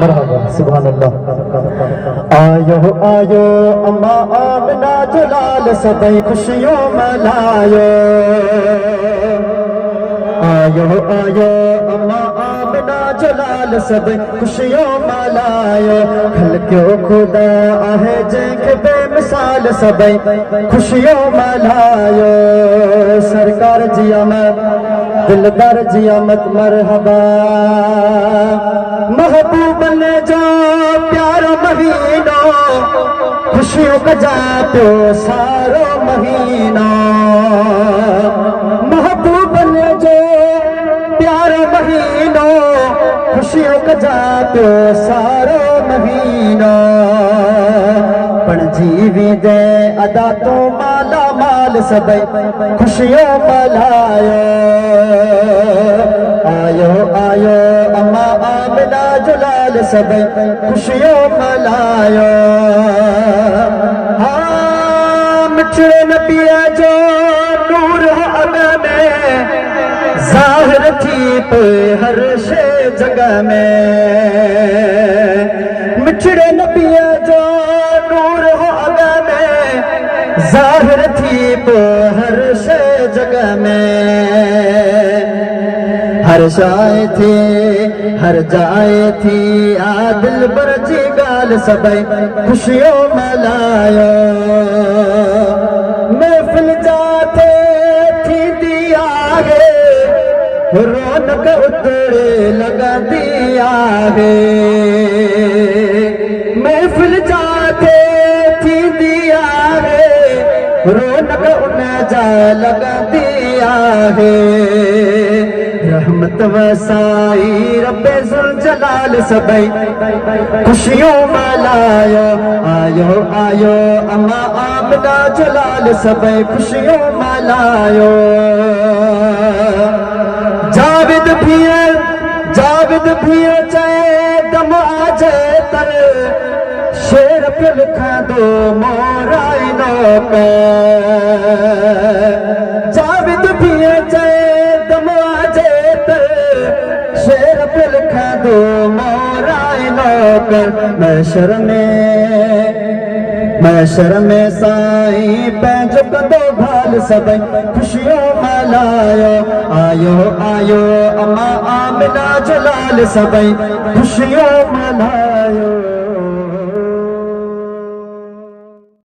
मरहबा सुभान अल्लाह। आयो आयो अम्मा आमना जलाल सबै खुशियों मनायो। आयो आयो अम्मा आमना जलाल सबै खुशियों मनायो। खल क्यों खुदा आहे जंहिंखे बेमिसाल सबै खुशियों मनायो। सरकार जी आमद दिलदार जी आमद मरहबा। महबूब ने जो प्यारो महीनो खुशियों का जातो सारो महीना। महबूब ने जो प्यारो महीनो खुशियों का जातो सारो महीना। पण जीवी दे अदा तो माला माल सबै खुशियों मनायो। आयो आयो अम्मा आमना जलाल सबै खुशियों मनायो। हाँ मिठड़े नबिया जो नूर अदा में ज़ाहिर थी पे हर शे जगह में। मिठड़े नबिया जो नूर अदा में ज़ाहिर थी पे हर शे जगह में। हर शाय थी हर जाए थी आदिल बर जी गाल सबै खुशियों मनायो। महफिल जाते थी दिया है रौनक उतरे लगा दिया है। महफिल जाते थी दिया है रौनक उन जा लगा दिया है। रहमत वसाई रब्बे जुल जलाल सबै खुशियों मनायो। आयो आयो अम्मा आमना जलाल सबै खुशियों मनायो। जाविद भी चाहे दम आजे तर शेर पे लिखा दो मोराइनो पे। जाविद भी चाहे दम आजे तर शेर पे लिखा दो मोराइनो कर। मैशर में साईं पंहिंजो कंदो भाल सबै खुशियों मनायो। आयो आयो अम्मा आमना जलाल सबै खुशियों मनायो।